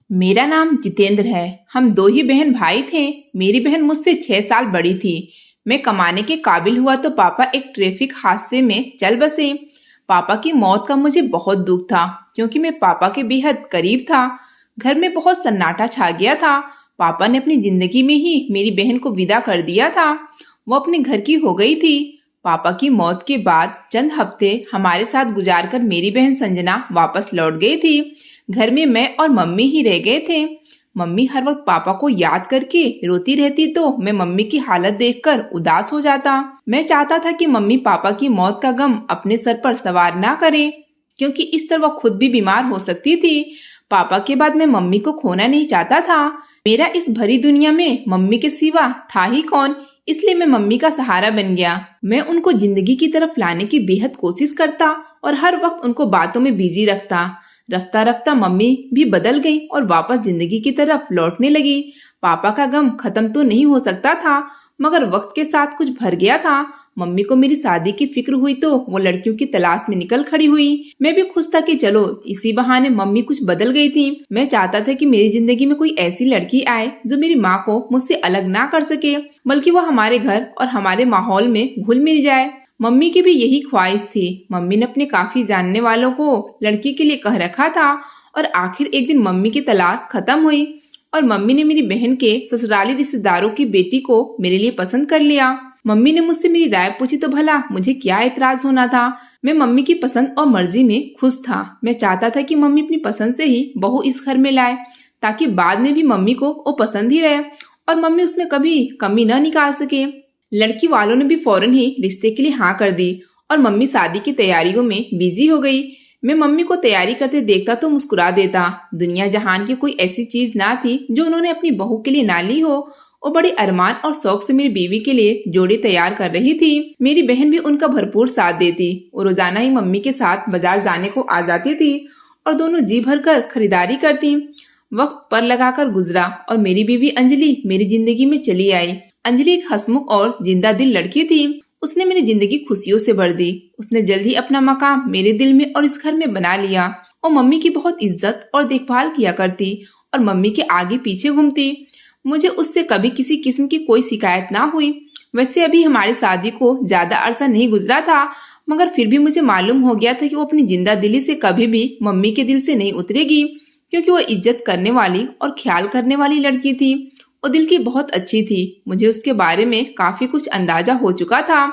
मेरा नाम जितेंद्र है। हम दो ही बहन भाई थे। मेरी बहन मुझसे 6 साल बड़ी थी। मैं कमाने के काबिल हुआ तो पापा एक ट्रैफिक हादसे में चल बसे। पापा की मौत का मुझे बहुत दुख था, क्योंकि मैं पापा के बेहद करीब था। घर में बहुत सन्नाटा छा गया था। पापा ने अपनी जिंदगी में ही मेरी बहन को विदा कर दिया था। वो अपने घर की हो गई थी। पापा की मौत के बाद चंद हफ्ते हमारे साथ गुजारकर मेरी बहन संजना वापस लौट गई थी। घर में मैं और मम्मी ही रह गए थे। मम्मी हर वक्त पापा को याद करके रोती रहती, तो मैं मम्मी की हालत देखकर उदास हो जाता। मैं चाहता था कि मम्मी पापा की मौत का गम अपने सर पर सवार ना करे, क्योंकि इस तरह वह खुद भी बीमार हो सकती थी। पापा के बाद मैं मम्मी को खोना नहीं चाहता था। मेरा इस भरी दुनिया में मम्मी के सिवा था ही कौन, इसलिए मैं मम्मी का सहारा बन गया। मैं उनको जिंदगी की तरफ लाने की बेहद कोशिश करता और हर वक्त उनको बातों में बिजी रखता। रफ्ता रफ्ता मम्मी भी बदल गई और वापस जिंदगी की तरफ लौटने लगी। पापा का गम खत्म तो नहीं हो सकता था, मगर वक्त के साथ कुछ भर गया था। मम्मी को मेरी शादी की फिक्र हुई तो वो लड़कियों की तलाश में निकल खड़ी हुई। मैं भी खुश था कि चलो इसी बहाने मम्मी कुछ बदल गई थी। मैं चाहता था कि मेरी जिंदगी में कोई ऐसी लड़की आए जो मेरी माँ को मुझसे अलग ना कर सके, बल्कि वो हमारे घर और हमारे माहौल में घुल मिल जाए। मम्मी की भी यही ख्वाहिश थी। मम्मी ने अपने काफी जानने वालों को लड़की के लिए कह रखा था, और आखिर एक दिन मम्मी की तलाश खत्म हुई और मम्मी ने मेरी बहन के ससुराली रिश्तेदारों की बेटी को मेरे लिए पसंद कर लिया। मम्मी ने मुझसे मेरी राय पूछी तो भला मुझे क्या एतराज होना था। मैं मम्मी की पसंद और मर्जी में खुश था। मैं चाहता था कि मम्मी अपनी पसंद से ही बहू इस घर में लाए, ताकि बाद में भी मम्मी को वो पसंद ही रहे और मम्मी उसमें कभी कमी न निकाल सके। लड़की वालों ने भी फौरन ही रिश्ते के लिए हाँ कर दी और मम्मी शादी की तैयारियों में बिजी हो गई। मैं मम्मी को तैयारी करते देखता तो मुस्कुरा देता। दुनिया जहान की कोई ऐसी चीज ना थी जो उन्होंने अपनी बहू के लिए ना ली हो। वो बड़े अरमान और शौक से मेरी बीवी के लिए जोड़ी तैयार कर रही थी। मेरी बहन भी उनका भरपूर साथ देती। वो रोजाना ही मम्मी के साथ बाजार जाने को आ जाती थी और दोनों जी भर कर खरीदारी करती। वक्त पर लगाकर गुजरा और मेरी बीवी अंजलि मेरी जिंदगी में चली आई। अंजलि एक हंसमुख और जिंदा दिल लड़की थी। उसने मेरी जिंदगी खुशियों से भर दी। उसने जल्द ही अपना मकाम मेरे दिल में और इस घर में बना लिया। और मम्मी की बहुत इज्जत और देखभाल किया करती और मम्मी के आगे पीछे घूमती। मुझे उससे कभी किसी किस्म की कोई शिकायत ना हुई। वैसे अभी हमारी शादी को ज्यादा अरसा नहीं गुजरा था, मगर फिर भी मुझे मालूम हो गया था कि वो अपनी जिंदा दिली से कभी भी मम्मी के दिल से नहीं उतरेगी, क्योंकि वो इज्जत करने वाली और ख्याल करने वाली लड़की थी। वो दिल की बहुत अच्छी थी। मुझे उसके बारे में काफी कुछ अंदाजा हो चुका था।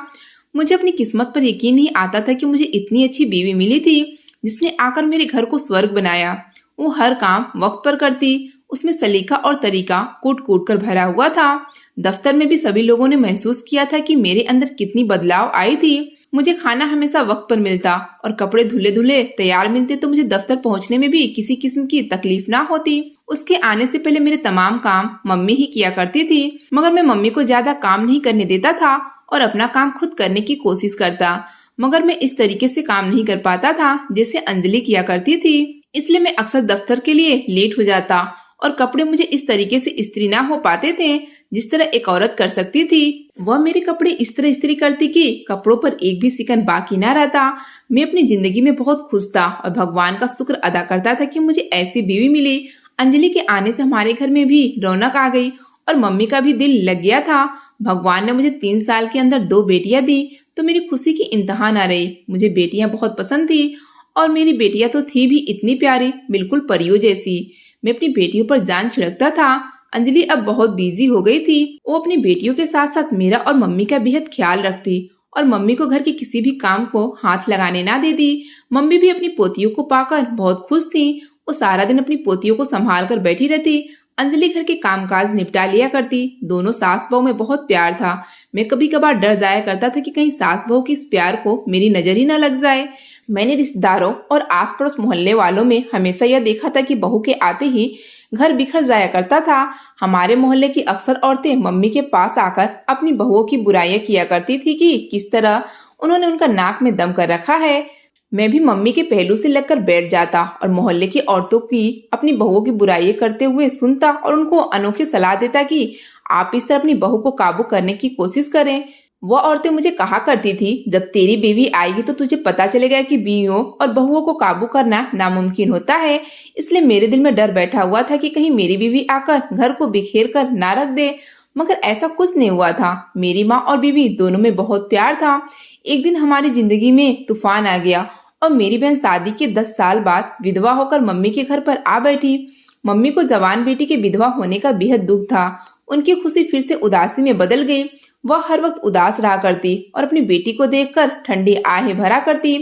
मुझे अपनी किस्मत पर यकीन नहीं आता था कि मुझे इतनी अच्छी बीवी मिली थी, जिसने आकर मेरे घर को स्वर्ग बनाया। वो हर काम वक्त पर करती। उसमें सलीका और तरीका कूट कूट कर भरा हुआ था। दफ्तर में भी सभी लोगों ने महसूस किया था कि मेरे अंदर कितनी बदलाव आई थी। मुझे खाना हमेशा वक्त पर मिलता और कपड़े धुले धुले तैयार मिलते, तो मुझे दफ्तर पहुंचने में भी किसी किस्म की तकलीफ ना होती। उसके आने से पहले मेरे तमाम काम मम्मी ही किया करती थी, मगर मैं मम्मी को ज्यादा काम नहीं करने देता था और अपना काम खुद करने की कोशिश करता। मगर मैं इस तरीके से काम नहीं कर पाता था जैसे अंजलि किया करती थी, इसलिए मैं अक्सर दफ्तर के लिए लेट हो जाता और कपड़े मुझे इस तरीके से इस्त्री ना हो पाते थे जिस तरह एक औरत कर सकती थी। वह मेरे कपड़े इस तरह इस्त्री करती कि कपड़ों पर एक भी सिकन बाकी ना रहता। मैं अपनी जिंदगी में बहुत खुश था और भगवान का शुक्र अदा करता था कि मुझे ऐसी बीवी मिली। अंजलि के आने से हमारे घर में भी रौनक आ गई और मम्मी का भी दिल लग गया था। भगवान ने मुझे 3 साल के अंदर 2 बेटियां दी, तो मेरी खुशी की इंतहा ना रही। मुझे बेटियां बहुत पसंद थी और मेरी बेटियां तो थी भी इतनी प्यारी, बिल्कुल परियों जैसी। मैं अपनी बेटियों पर जान छिड़कता था। अंजलि अब बहुत बिजी हो गई थी। वो अपनी बेटियों के साथ साथ मेरा और मम्मी का बेहद ख्याल रखती और मम्मी को घर के किसी भी काम को हाथ लगाने ना देती। मम्मी भी अपनी पोतियों को पाकर बहुत खुश थी। वो सारा दिन अपनी पोतियों को संभाल कर बैठी रहती। अंजलि घर के कामकाज निपटा लिया करती। दोनों सास बहू में बहुत प्यार था। मैं कभी कभार डर जाया करता था कि कहीं सास बहू के इस प्यार को मेरी नजर ही न लग जाए। मैंने रिश्तेदारों और आस पड़ोस मोहल्ले वालों में हमेशा यह देखा था कि बहू के आते ही घर बिखर जाया करता था। हमारे मोहल्ले की अक्सर औरतें मम्मी के पास आकर अपनी बहुओं की बुराइयां किया करती थी कि किस तरह उन्होंने उनका नाक में दम कर रखा है। मैं भी मम्मी के पहलू से लगकर बैठ जाता और मोहल्ले की औरतों की अपनी बहुओं की बुराइयां करते हुए सुनता और उनको अनोखी सलाह देता कि आप इस तरह अपनी बहू को काबू करने की कोशिश करें। वो औरतें मुझे कहा करती थी, जब तेरी बीवी आएगी तो तुझे पता चलेगा कि बीवियों और बहुओं को काबू करना नामुमकिन होता है। इसलिए मेरे दिल में डर बैठा हुआ था कि कहीं मेरी बीवी आकर घर को बिखेर कर ना रख दे। मगर ऐसा कुछ नहीं हुआ था। मेरी माँ और बीवी दोनों में बहुत प्यार था। एक दिन हमारी जिंदगी में तूफान आ गया और मेरी बहन शादी के 10 साल बाद विधवा होकर मम्मी के घर पर आ बैठी। मम्मी को जवान बेटी के विधवा होने का बेहद दुख था। उनकी खुशी फिर से उदासी में बदल गई। वह हर वक्त उदास रहा करती और अपनी बेटी को देखकर ठंडी आहें भरा करती।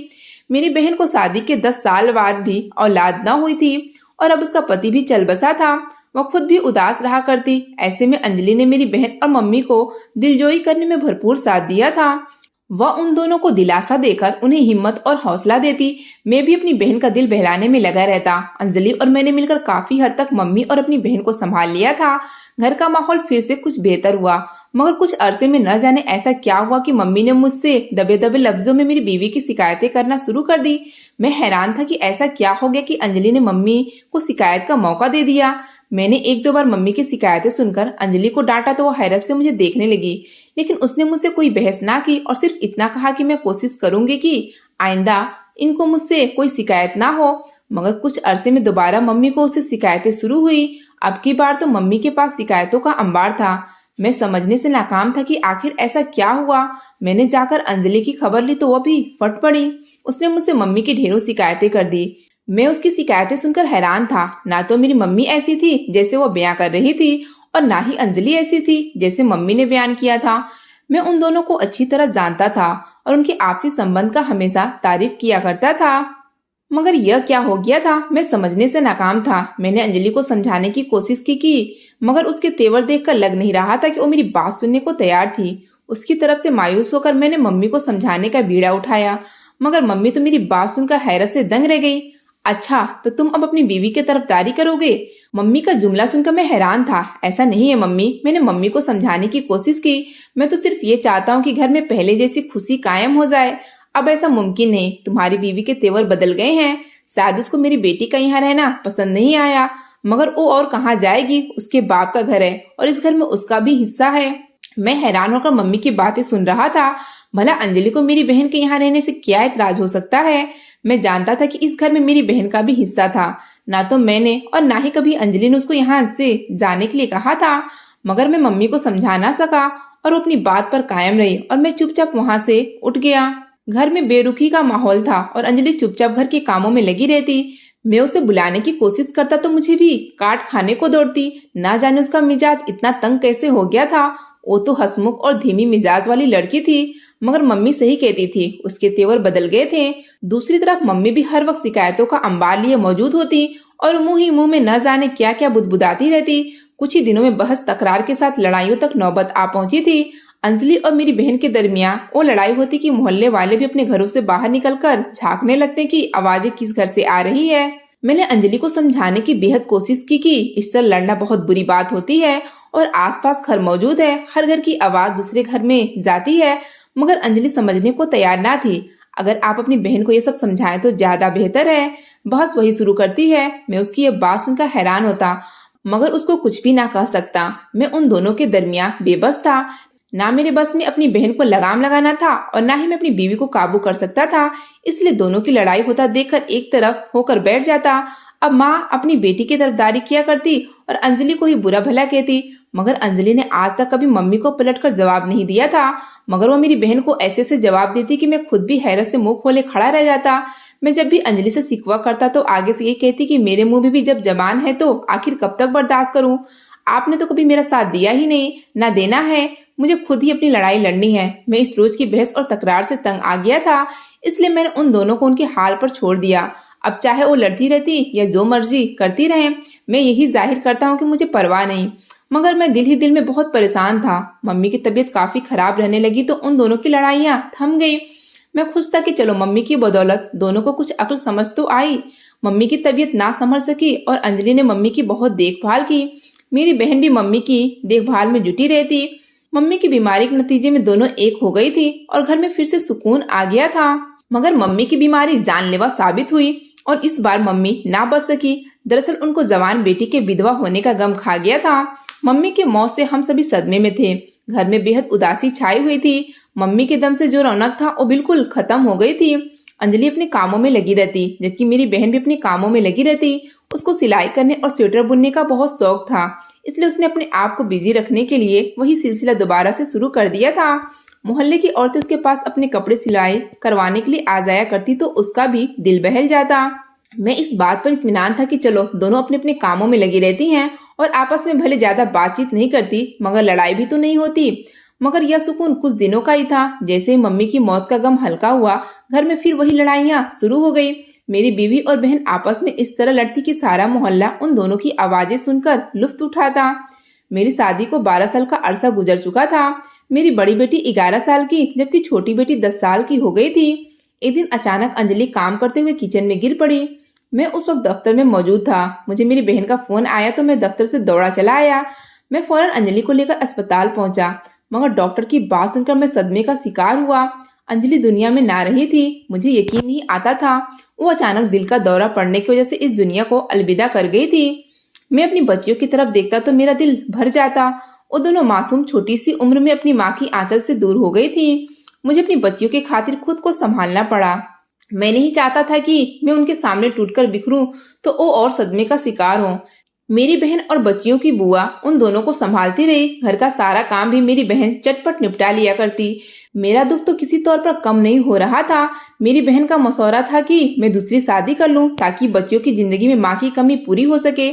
मेरी बहन को शादी के 10 साल बाद भी औलाद न हुई थी और अब उसका पति भी चल बसा था। वह खुद भी उदास रहा करती। ऐसे में अंजलि ने मेरी बहन और मम्मी को दिलजोई करने में भरपूर साथ दिया था। वह उन दोनों को दिलासा देकर उन्हें हिम्मत और हौसला देती। मैं भी अपनी बहन का दिल बहलाने में लगा रहता। अंजलि और मैंने मिलकर काफी हद तक मम्मी और अपनी बहन को संभाल लिया था। घर का माहौल फिर से कुछ बेहतर हुआ। मगर कुछ अरसे में न जाने ऐसा क्या हुआ कि मम्मी ने मुझसे दबे दबे लफ्जों में मेरी बीवी की शिकायतें करना शुरू कर दी। मैं हैरान था कि ऐसा क्या हो गया कि अंजलि ने मम्मी को शिकायत का मौका दे दिया। मैंने एक दो बार मम्मी की शिकायतें सुनकर अंजलि को डांटा तो वो हैरत से मुझे देखने लगी, लेकिन उसने मुझसे कोई बहस ना की और सिर्फ इतना कहा कि मैं कोशिश करूंगी कि आइंदा इनको मुझसे कोई शिकायत ना हो। मगर कुछ अरसे में दोबारा मम्मी को उससे शिकायतें शुरू हुई। अब की बार तो मम्मी के पास शिकायतों का अंबार था। मैं समझने से नाकाम था कि आखिर ऐसा क्या हुआ। मैंने जाकर अंजलि की खबर ली तो वह भी फट पड़ी। उसने मुझसे मम्मी की ढेरों शिकायतें कर दी। मैं उसकी शिकायतें सुनकर हैरान था। ना तो मेरी मम्मी ऐसी थी जैसे वो बयां कर रही थी और ना ही अंजलि ऐसी थी जैसे मम्मी ने बयान किया था। मैं उन दोनों को अच्छी तरह जानता था और उनके आपसी संबंध का हमेशा तारीफ किया करता था। मगर यह क्या हो गया था, मैं समझने से नाकाम था। मैंने अंजलि को समझाने की कोशिश की मगर उसके तेवर देखकर लग नहीं रहा था कि वो मेरी बात सुनने को तैयार थी। उसकी तरफ से मायूस होकर मैंने मम्मी को समझाने का बीड़ा उठाया, मगर मम्मी तो मेरी बात सुनकर हैरत से दंग रह गई। अच्छा, तो तुम अब अपनी बीवी की तरफदारी करोगे? मम्मी का जुमला सुनकर मैं हैरान था। ऐसा नहीं है मम्मी, मैंने मम्मी को समझाने की कोशिश की। मैं तो सिर्फ ये चाहता हूँ कि घर में पहले जैसी खुशी कायम हो जाए। अब ऐसा मुमकिन नहीं। तुम्हारी बीवी के तेवर बदल गए हैं। शायद उसको मेरी बेटी का यहाँ रहना पसंद नहीं आया, मगर वो और कहाँ जाएगी? उसके बाप का घर है और इस घर में उसका भी हिस्सा है। मैं हैरान होकर मम्मी की बातें सुन रहा था। भला अंजलि को मेरी बहन के यहाँ रहने से क्या एतराज हो सकता है? मैं जानता था कि इस घर में मेरी बहन का भी हिस्सा था। ना तो मैंने और ना ही कभी अंजलि ने उसको यहाँ से जाने के लिए कहा था। मगर मैं मम्मी को समझा ना सका और वो अपनी बात पर कायम रही और मैं चुपचाप वहां से उठ गया। घर में बेरुखी का माहौल था और अंजलि चुपचाप घर के कामों में लगी रहती। मैं उसे बुलाने की कोशिश करता तो मुझे भी काट खाने को दौड़ती। ना जाने उसका मिजाज इतना तंग कैसे हो गया था। वो तो हंसमुख और धीमी मिजाज वाली लड़की थी, मगर मम्मी सही कहती थी, उसके तेवर बदल गए थे। दूसरी तरफ मम्मी भी हर वक्त शिकायतों का अंबार लिए मौजूद होती और मुंह ही मुंह में न जाने क्या क्या बुदबुदाती रहती। कुछ ही दिनों में बहस तकरार के साथ लड़ाइयों तक नौबत आ पहुंची थी। अंजलि और मेरी बहन के दरमियान वो लड़ाई होती कि मोहल्ले वाले भी अपने घरों से बाहर निकलकर झांकने लगते कि आवाजें किस घर से आ रही है। मैंने अंजलि को समझाने की बेहद कोशिश की कि इस तरह लड़ना बहुत बुरी बात होती है और आसपास घर मौजूद है, हर घर की आवाज दूसरे घर में जाती है। मगर अंजलि समझने को तैयार ना थी। अगर आप अपनी बहन को ये सब समझाएं तो ज्यादा बेहतर है। बहस वही शुरू करती है। मैं उसकी ये बात सुनकर हैरान होता, मगर उसको कुछ भी ना कह सकता। मैं उन दोनों के दरमियान बेबस था। ना मेरे बस में अपनी बहन को लगाम लगाना था और ना ही मैं अपनी बीवी को काबू कर सकता था। इसलिए दोनों की लड़ाई होता देखकर एक तरफ होकर बैठ जाता। अब माँ अपनी बेटी की तरफदारी किया करती और अंजलि को ही बुरा भला कहती। मगर अंजलि ने आज तक कभी मम्मी को पलटकर जवाब नहीं दिया था, मगर वो मेरी बहन को ऐसे से जवाब देती कि मैं खुद भी हैरत से मुंह खोले खड़ा रह जाता। मैं जब भी अंजलि से शिकवा करता तो आगे से ये कहती कि मेरे मुंह में भी जब जबान है तो आखिर कब तक बर्दाश्त करूं? आपने तो कभी मेरा साथ दिया ही नहीं, ना देना है। मुझे खुद ही अपनी लड़ाई लड़नी है। मैं इस रोज की बहस और तकरार से तंग आ गया था, इसलिए मैंने उन दोनों को उनके हाल पर छोड़ दिया। अब चाहे वो लड़ती रहती या जो मर्जी करती रहे, मैं यही जाहिर करता हूँ कि मुझे परवाह नहीं। मगर मैं दिल ही दिल में बहुत परेशान था। मम्मी की तबीयत काफी खराब रहने लगी तो उन दोनों की लड़ाइयाँ थम गई। मैं खुश था कि चलो मम्मी की बदौलत दोनों को कुछ अक्ल समझ तो आई। मम्मी की तबीयत ना संभल सकी और अंजलि ने मम्मी की बहुत देखभाल की। मेरी बहन भी मम्मी की देखभाल में जुटी रहती। मम्मी की बीमारी के नतीजे में दोनों एक हो गई थी और घर में फिर से सुकून आ गया था। मगर मम्मी की बीमारी जानलेवा साबित हुई और इस बार मम्मी ना बच सकी। दरअसल उनको जवान बेटी के विधवा होने का गम खा गया था। मम्मी की मौत से हम सभी सदमे में थे। घर में बेहद उदासी छाई हुई थी। मम्मी के दम से जो रौनक था वो बिल्कुल खत्म हो गई थी। अंजलि अपने कामों में लगी रहती, जबकि मेरी बहन भी अपने कामों में लगी रहती। उसको सिलाई करने और स्वेटर बुनने का बहुत शौक था, इसलिए उसने अपने आप को बिजी रखने के लिए वही सिलसिला दोबारा से शुरू कर दिया था। मोहल्ले की औरतें उसके पास अपने कपड़े सिलाई करवाने के लिए आ जाया करती तो उसका भी दिल बहल जाता। मैं इस बात पर इत्मीनान था कि चलो दोनों अपने अपने कामों में लगी रहती हैं और आपस में भले ज्यादा बातचीत नहीं करती, मगर लड़ाई भी तो नहीं होती। मगर यह सुकून कुछ दिनों का ही था। जैसे ही मम्मी की मौत का गम हल्का हुआ, घर में फिर वही लड़ाइयाँ शुरू हो गई। मेरी बीवी और बहन आपस में इस तरह लड़ती कि सारा मोहल्ला उन दोनों की आवाजें सुनकर लुत्फ उठाता। मेरी शादी को 12 साल का अरसा गुजर चुका था। मेरी बड़ी बेटी 11 साल की, जबकि छोटी बेटी 10 साल की हो गई थी। एक दिन अचानक अंजलि काम करते हुए किचन में गिर पड़ी। मैं उस वक्त दफ्तर में मौजूद था। मुझे मेरी बहन का फोन आया तो मैं दफ्तर से दौड़ा चला आया। मैं फौरन अंजलि को लेकर अस्पताल पहुंचा, मगर डॉक्टर की बात सुनकर मैं सदमे का शिकार हुआ। अंजलि दुनिया में ना रही थी। मुझे यकीन नहीं आता था वो अचानक दिल का दौरा पड़ने की वजह से इस दुनिया को अलविदा कर गई थी। मैं अपनी बच्चियों की तरफ देखता तो मेरा दिल भर जाता। वो दोनों मासूम छोटी सी उम्र में अपनी माँ की आंचल से दूर हो गई थी। मुझे अपनी बच्चियों की खातिर खुद को संभालना पड़ा। मैं नहीं चाहता था कि मैं उनके सामने टूटकर बिखरूं तो वो और सदमे का शिकार हो। मेरी बहन और बच्चियों की बुआ उन दोनों को संभालती रही। घर का सारा काम भी मेरी बहन चटपट निपटा लिया करती। मेरा दुख तो किसी तौर पर कम नहीं हो रहा था। मेरी बहन का मशवरा था कि मैं दूसरी शादी कर लूं ताकि बच्चियों की जिंदगी में माँ की कमी पूरी हो सके,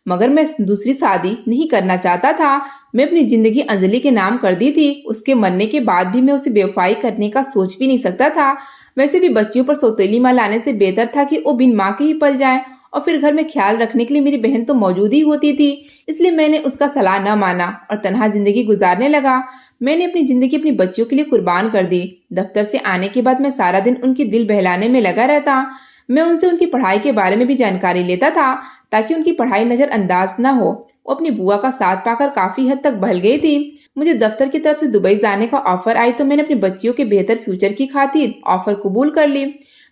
मगर मैं दूसरी शादी नहीं करना चाहता था। मैं अपनी जिंदगी अंजलि के नाम कर दी थी। उसके मरने के बाद भी मैं उसे बेवफाई करने का सोच भी नहीं सकता था। वैसे भी बच्चियों पर सौतेली माँ लाने से बेहतर था कि वो बिन माँ के ही पल जाएं, और फिर घर में ख्याल रखने के लिए मेरी बहन तो मौजूद ही होती थी। इसलिए मैंने उसका सलाह न माना और तन्हा जिंदगी गुजारने लगा। मैंने अपनी जिंदगी अपनी बच्चियों के लिए कुर्बान कर दी। दफ्तर से आने के बाद मैं सारा दिन उनकी दिल बहलाने में लगा रहता। मैं उनसे उनकी पढ़ाई के बारे में भी जानकारी लेता था ताकि उनकी पढ़ाई नजरअंदाज न हो। वो अपनी बुआ का साथ पाकर काफी हद तक बहल गई थी। मुझे दफ्तर की तरफ से दुबई जाने का ऑफर आई तो मैंने अपनी बच्चियों के बेहतर फ्यूचर की खातिर ऑफर कबूल कर ली।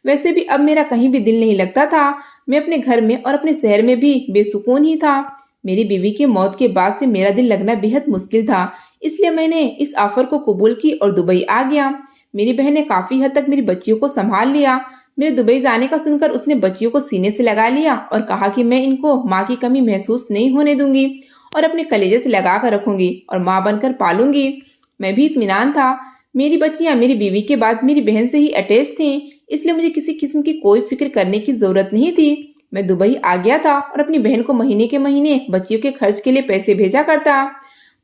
वैसे भी अब मेरा कहीं भी दिल नहीं लगता था। मैं अपने घर में और अपने शहर में भी बेसुकून ही था। मेरी बीवी की मौत के बाद से मेरा दिल लगना बेहद मुश्किल था, इसलिए मैंने इस ऑफर को कबूल की और दुबई आ गया। मेरी बहन ने काफी हद तक मेरी बच्चियों को संभाल लिया। मेरे दुबई जाने का सुनकर उसने बच्चियों को सीने से लगा लिया और कहा कि मैं इनको माँ की कमी महसूस नहीं होने दूंगी और अपने कलेजे से लगा कर रखूंगी और माँ बनकर पालूंगी। मैं भी इत्मीनान था। मेरी बच्चियां मेरी बीवी के बाद मेरी बहन से ही अटैच थीं, इसलिए मुझे किसी किस्म की कोई फिक्र करने की जरूरत नहीं थी। मैं दुबई आ गया था और अपनी बहन को महीने के महीने बच्चियों के खर्च के लिए पैसे भेजा करता।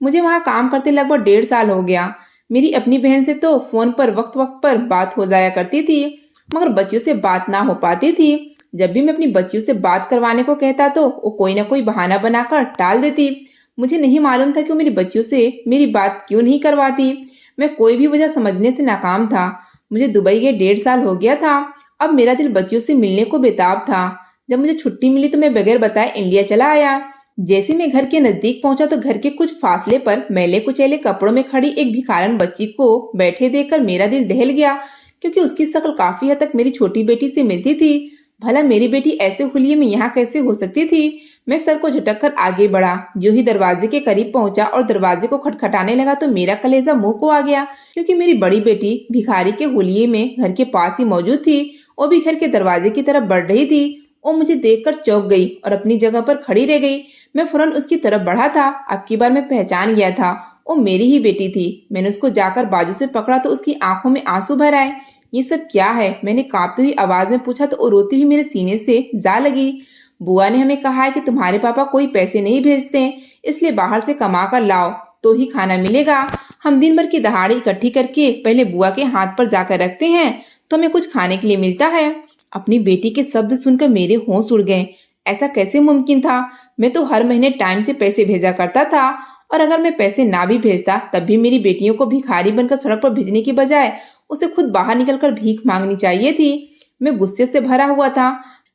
मुझे वहाँ काम करते लगभग 1.5 साल हो गया। मेरी अपनी बहन से तो फोन पर वक्त वक्त पर बात हो जाया करती थी, मगर बच्चियों से बात ना हो पाती थी। जब भी मैं अपनी बच्चियों से बात करवाने को कहता तो वो कोई ना कोई बहाना बनाकर टाल देती। मुझे नहीं मालूम था कि वो मेरी बच्चियों से मेरी बात क्यों नहीं करवाती। मैं कोई भी वजह समझने से नाकाम था। मुझे दुबई गए 1.5 साल हो गया था। अब मेरा दिल बच्चियों से मिलने को बेताब था। जब मुझे छुट्टी मिली तो मैं बगैर बताए इंडिया चला आया। जैसे मैं घर के नजदीक पहुंचा तो घर के कुछ फासले पर मैले कुचैले कपड़ों में खड़ी एक भिखारन बच्ची को बैठे देखकर मेरा दिल दहल गया, क्योंकि उसकी शक्ल काफी हद तक मेरी छोटी बेटी से मिलती थी। भला मेरी बेटी ऐसे हुलिये में यहाँ कैसे हो सकती थी। मैं सर को झटक कर आगे बढ़ा। जो ही दरवाजे के करीब पहुंचा और दरवाजे को खटखटाने लगा तो मेरा कलेजा मुंह को आ गया, क्योंकि मेरी बड़ी बेटी भिखारी के हुलिये में घर के पास ही मौजूद थी। वो भी घर के दरवाजे की तरफ बढ़ रही थी। वो मुझे देखकर चौंक गई और अपनी जगह पर खड़ी रह गई। मैं फौरन उसकी तरफ बढ़ा था। अब की बार मैं पहचान गया था, वो मेरी ही बेटी थी। मैंने उसको जाकर बाजू से पकड़ा तो उसकी आंखों में आंसू भर आए। ये सब क्या है, मैंने कांपती हुई आवाज में पूछा तो वो रोती हुई मेरे सीने से जा लगी। बुआ ने हमें कहा है कि तुम्हारे पापा कोई पैसे नहीं भेजते, इसलिए बाहर से कमा कर लाओ तो ही खाना मिलेगा। हम दिन भर की दहाड़ी इकट्ठी करके पहले बुआ के हाथ पर जाकर रखते हैं तो हमें कुछ खाने के लिए मिलता है। अपनी बेटी के शब्द सुनकर मेरे होश उड़ गए। ऐसा कैसे मुमकिन था। मैं तो हर महीने टाइम से पैसे भेजा करता था, और अगर मैं पैसे ना भी भेजता तब भी मेरी बेटियों को भिखारी बनकर सड़क पर भेजने की बजाय उसे खुद बाहर निकलकर भीख मांगनी चाहिए थी। मैं गुस्से से भरा हुआ था।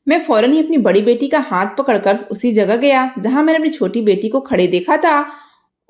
मैं फौरन ही अपनी बड़ी बेटी का हाथ पकड़कर उसी जगह गया जहां मैंने अपनी छोटी बेटी को खड़े देखा था।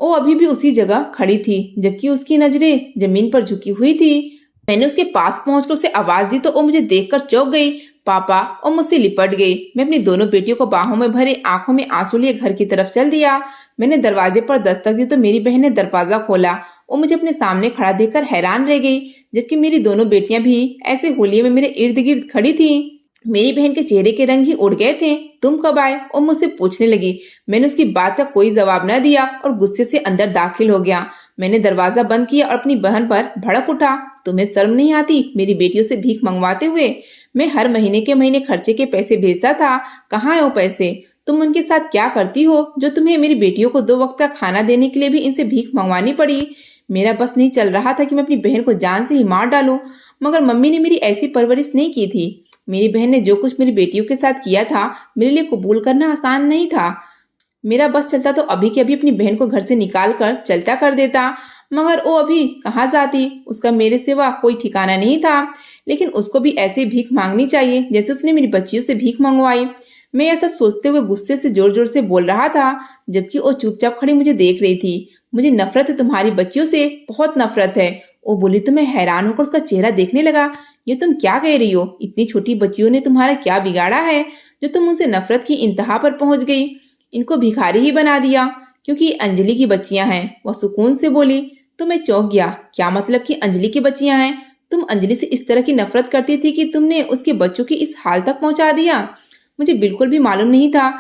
वो अभी भी उसी जगह खड़ी थी, जबकि उसकी नजरें जमीन पर झुकी हुई थी। मैंने उसके पास पहुंचकर उसे आवाज दी तो वो मुझे देखकर चौंक गई। पापा, और मुझसे लिपट गई। मैं अपनी दोनों बेटियों को बाहों में भरे आंखों में आंसू लिए घर की तरफ चल दिया। मैंने दरवाजे पर दस्तक दी तो मेरी बहन ने दरवाजा खोला वो मुझे अपने सामने खड़ा देखकर हैरान रह गई, जबकि मेरी दोनों बेटियां भी ऐसे होली में मेरे इर्द गिर्द खड़ी थी। मेरी बहन के चेहरे के रंग ही उड़ गए थे। तुम कब आए? वो मुझसे पूछने लगी। मैंने उसकी बात का कोई जवाब न दिया और गुस्से से अंदर दाखिल हो गया। मैंने दरवाजा बंद किया और अपनी बहन पर भड़क उठा। तुम्हें शर्म नहीं आती मेरी बेटियों से भीख मंगवाते हुए? मैं हर महीने के महीने खर्चे के पैसे भेजता था, कहाँ है वो पैसे? तुम उनके साथ क्या करती हो जो तुम्हें मेरी बेटियों को 2 वक्त का खाना देने के लिए भी इनसे भीख मंगवानी पड़ी? मेरा बस नहीं चल रहा था कि मैं अपनी बहन को जान से ही मार डालूं, मगर मम्मी ने मेरी ऐसी परवरिश नहीं की थी। मेरी बहन ने जो कुछ मेरी बेटियों के साथ किया था, मेरे लिए कबूल करना आसान नहीं था। मेरा बस चलता तो अभी के अभी अपनी बहन को घर से निकाल कर चलता कर देता, मगर वो अभी कहाँ जाती? उसका मेरे सिवा कोई ठिकाना नहीं था। लेकिन उसको भी ऐसे भीख मांगनी चाहिए जैसे उसने मेरी बच्चियों से भीख मंगवाई। मैं यह सब सोचते हुए गुस्से से जोर जोर से बोल रहा था, जबकि वो चुपचाप खड़ी मुझे देख रही थी। मुझे नफरत है तुम्हारी बच्चियों से, बहुत नफरत है। वो बोली तो मैं हैरान होकर उसका चेहरा देखने लगा। ये तुम क्या कह रही हो? इतनी छोटी बच्चियों ने तुम्हारा क्या बिगाड़ा है जो तुम उनसे नफरत की इंतहा पर पहुंच गई? इनको भिखारी ही बना दिया क्योंकि ये अंजलि की बच्चियां हैं। वह सुकून से बोली। तो मैं चौंक गया। क्या मतलब कि अंजलि की बच्चियां हैं? तुम अंजलि से इस तरह की नफरत करती थी कि तुमने उसके बच्चों की इस हाल तक पहुंचा दिया? मुझे बिल्कुल भी मालूम नहीं था।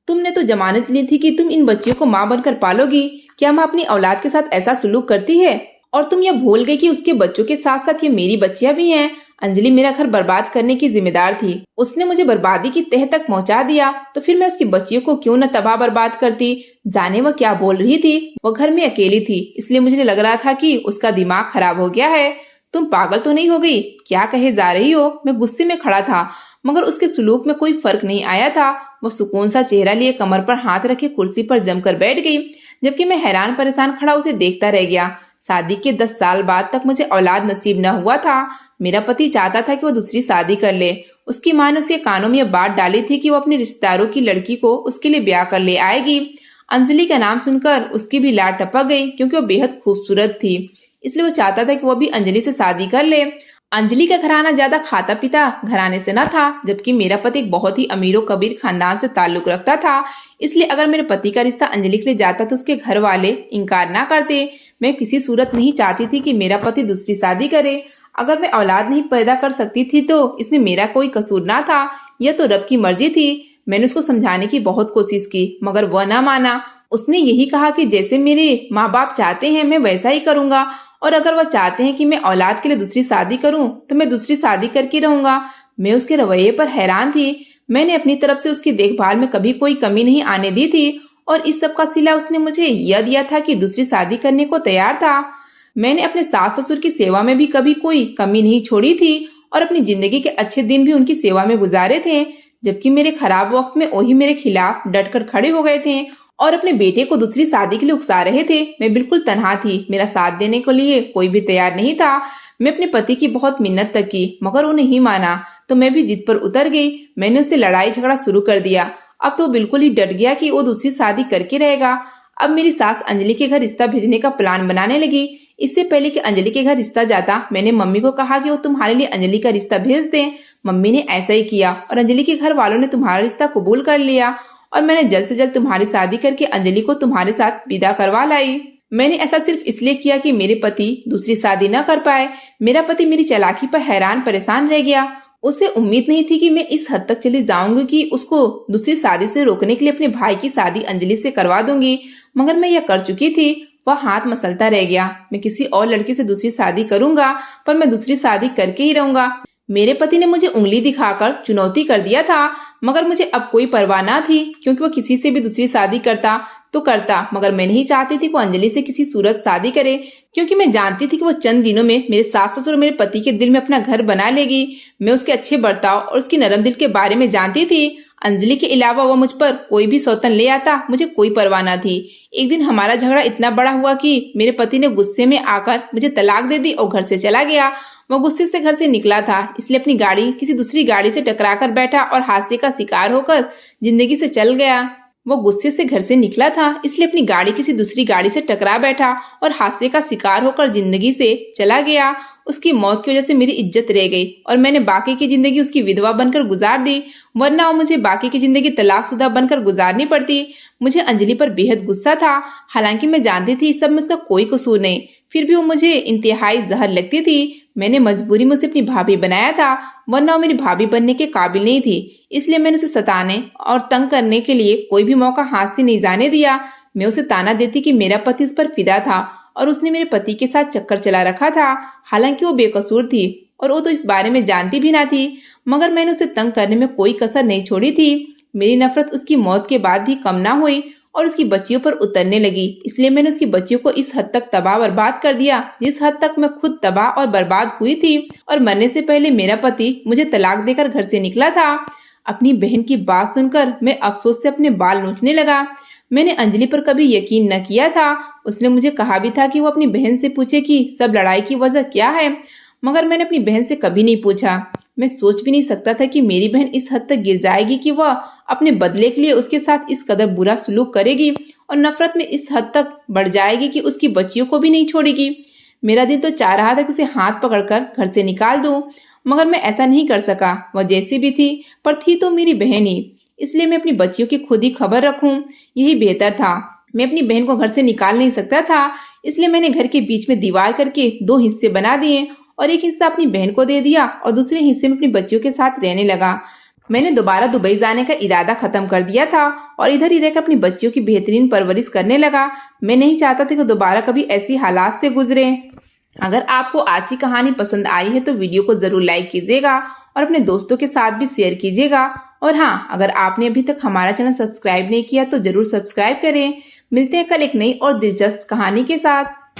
तुमने तो जमानत ली थी कि तुम इन बच्चियों को मां बनकर पालोगी। क्या मां अपनी औलाद के साथ ऐसा सुलूक करती है? और तुम यह भूल गई कि उसके बच्चों के साथ साथ ये मेरी बच्चियां भी हैं। अंजलि मेरा घर बर्बाद करने की जिम्मेदार थी। उसने मुझे बर्बादी की तह तक पहुंचा दिया, तो फिर मैं उसकी बच्चियों को क्यों न तबाह बर्बाद करती। जाने वह क्या बोल रही थी। वो घर में अकेली थी, इसलिए मुझे लग रहा था कि उसका दिमाग खराब हो गया है। तुम पागल तो नहीं हो गई? क्या कहे जा रही हो? मैं गुस्से में खड़ा था, मगर उसके सुलूक में कोई फर्क नहीं आया था। वह सुकून सा चेहरा लिए कमर पर हाथ रखे कुर्सी पर जमकर बैठ गई, जबकि मैं हैरान परेशान खड़ा उसे देखता रह गया। शादी के 10 साल बाद तक मुझे औलाद नसीब न हुआ था। मेरा पति चाहता था कि वो दूसरी शादी कर ले। उसकी माँ ने उसके कानों में यह बात डाली थी कि वो अपने रिश्तेदारों की लड़की को उसके लिए ब्याह कर ले आएगी। अंजलि का नाम सुनकर उसकी भी लार टपक गई, क्योंकि वो बेहद खूबसूरत थी। इसलिए वो चाहता था कि वो भी अंजलि से शादी कर ले। अंजलि का घराना ज्यादा खाता पीता घराने से न था, जबकि मेरा पति एक बहुत ही अमीरो कबीर खानदान से ताल्लुक रखता था। इसलिए अगर मेरे पति का रिश्ता अंजलि के लिए जाता तो उसके घर वाले इनकार ना करते। मैं किसी सूरत नहीं चाहती थी कि मेरा पति दूसरी शादी करे। अगर मैं औलाद नहीं पैदा कर सकती थी तो इसमें मेरा कोई कसूर ना था। यह तो रब की मर्जी थी। मैंने उसको समझाने की बहुत कोशिश की, मगर वह ना माना। उसने यही कहा कि जैसे मेरे माँ बाप चाहते हैं मैं वैसा ही करूंगा, और अगर वह चाहते हैं कि मैं औलाद के लिए दूसरी शादी करूं तो मैं दूसरी शादी करके रहूंगा। मैं उसके रवैये पर हैरान थी। मैंने अपनी तरफ से उसकी देखभाल में कभी कोई कमी नहीं आने दी थी, और इस सब का सिला उसने मुझे यह दिया था कि दूसरी शादी करने को तैयार था। मैंने अपने सास ससुर की सेवा में भी कभी कोई कमी नहीं छोड़ी थी, और अपनी जिंदगी के अच्छे दिन भी उनकी सेवा में गुजारे थे, जबकि मेरे खराब वक्त में वही मेरे खिलाफ डटकर खड़े हो गए थे और अपने बेटे को दूसरी शादी के लिए उकसा रहे थे। मैं बिल्कुल तन्हा थी। मेरा साथ देने के लिए कोई भी तैयार नहीं था। मैं अपने पति की बहुत मिन्नत तक की, मगर वो नहीं माना, तो मैं भी जिद पर उतर गई। मैंने उससे लड़ाई झगड़ा शुरू कर दिया। अब तो बिल्कुल ही डट गया कि वो दूसरी शादी करके रहेगा। अब मेरी सास अंजलि के घर रिश्ता भेजने का प्लान बनाने लगी। इससे पहले कि अंजलि के घर रिश्ता जाता, मैंने मम्मी को कहा कि वो तुम्हारे लिए अंजलि का रिश्ता भेज दें। मम्मी ने ऐसा ही किया और अंजलि के घर वालों ने तुम्हारा रिश्ता कबूल कर लिया, और मैंने जल्द से जल्द तुम्हारी शादी करके अंजलि को तुम्हारे साथ विदा करवा लाई। मैंने ऐसा सिर्फ इसलिए किया कि मेरे पति दूसरी शादी न कर पाए। मेरा पति मेरी चालाकी पर हैरान परेशान रह गया। उसे उम्मीद नहीं थी कि मैं इस हद तक चली जाऊंगी कि उसको दूसरी शादी से रोकने के लिए अपने भाई की शादी अंजलि से करवा दूंगी, मगर मैं यह कर चुकी थी। वह हाथ मसलता रह गया। मैं किसी और लड़की से दूसरी शादी करूंगा, पर मैं दूसरी शादी करके ही रहूंगा। मेरे पति ने मुझे उंगली दिखाकर चुनौती कर दिया था, मगर मुझे अब कोई परवाह न थी, क्योंकि वो किसी से भी दूसरी शादी करता तो करता, मगर मैं नहीं चाहती थी कि वो अंजलि से किसी सूरत शादी करे, क्योंकि मैं जानती थी कि वो चंद दिनों में मेरे सास ससुर और मेरे पति के दिल में अपना घर बना लेगी। मैं उसके अच्छे बर्ताव और उसकी नरम दिल के बारे में जानती थी। अंजलि के अलावा वो मुझ पर कोई भी सौतन ले आता, मुझे कोई परवाह न थी। एक दिन हमारा झगड़ा इतना बड़ा हुआ कि मेरे पति ने गुस्से में आकर मुझे तलाक दे दी और घर से चला गया। वो गुस्से से घर से निकला था, इसलिए अपनी गाड़ी किसी दूसरी गाड़ी से टकराकर बैठा और हादसे का शिकार होकर जिंदगी से चल गया। वो गुस्से से घर से निकला था, इसलिए अपनी गाड़ी किसी दूसरी गाड़ी से टकरा बैठा और हादसे का शिकार होकर जिंदगी से चला गया। उसकी मौत की वजह से मेरी इज्जत रह गई और मैंने बाकी की जिंदगी उसकी विधवा बनकर गुजार दी, वरना वो मुझे बाकी की जिंदगी तलाकशुदा बनकर गुजारनी पड़ती। मुझे अंजलि पर बेहद गुस्सा था, हालांकि मैं जानती थी इस सब में उसका कोई कसूर नहीं, फिर भी वो मुझे इंतहाई जहर लगती थी। मैंने मजबूरी में उसे अपनी भाभी बनाया था, वरना वो मेरी भाभी बनने के काबिल नहीं थी। इसलिए मैंने उसे सताने और तंग करने के लिए कोई भी मौका हाथ से नहीं जाने दिया। मैं उसे ताना देती कि मेरा पति उस पर फिदा था और उसने मेरे पति के साथ चक्कर चला रखा था, हालांकि वो बेकसूर थी और वो तो इस बारे में जानती भी ना थी, मगर मैंने उसे तंग करने में कोई कसर नहीं छोड़ी थी। मेरी नफरत उसकी मौत के बाद भी कम ना हुई और उसकी बच्चियों पर उतरने लगी, इसलिए मैंने उसकी बच्चियों को इस हद तक तबाह बर्बाद कर दिया जिस हद तक मैं खुद तबाह और बर्बाद हुई थी। और मरने से पहले मेरा पति मुझे तलाक देकर घर से निकला था। अपनी बहन की बात सुनकर मैं अफसोस से अपने बाल नोचने लगा। मैंने अंजलि पर कभी यकीन न किया था। उसने मुझे कहा भी था कि वो अपनी बहन से पूछे कि सब लड़ाई की वजह क्या है, मगर मैंने अपनी बहन से कभी नहीं पूछा। मैं सोच भी नहीं सकता था कि मेरी बहन इस हद तक गिर जाएगी कि वह अपने बदले के लिए उसके साथ इस कदर बुरा सलूक करेगी और नफरत में इस हद तक बढ़ जाएगी कि उसकी बच्चियों को भी नहीं छोड़ेगी। मेरा दिल तो चाह रहा था कि उसे हाथ पकड़कर घर से निकाल दूं, मगर मैं ऐसा नहीं कर सका। वह जैसी भी थी, पर थी तो मेरी बहन ही, इसलिए मैं अपनी बच्चियों की खुद ही खबर रखूं, यही बेहतर था। मैं अपनी बहन को घर से निकाल नहीं सकता था, इसलिए मैंने घर के बीच में दीवार करके 2 हिस्से बना दिए और एक हिस्सा अपनी बहन को दे दिया और दूसरे हिस्से में अपनी बच्चियों के साथ रहने लगा। मैंने दोबारा दुबई जाने का इरादा खत्म कर दिया था और इधर ही रहकर अपनी बच्चियों की बेहतरीन परवरिश करने लगा। मैं नहीं चाहता था कि दोबारा कभी ऐसी हालात से गुजरे। अगर आपको आज की कहानी पसंद आई है तो वीडियो को जरूर लाइक कीजिएगा और अपने दोस्तों के साथ भी शेयर कीजिएगा। और हाँ, अगर आपने अभी तक हमारा चैनल सब्सक्राइब नहीं किया तो जरूर सब्सक्राइब करें। मिलते हैं कल एक नई और दिलचस्प कहानी के साथ।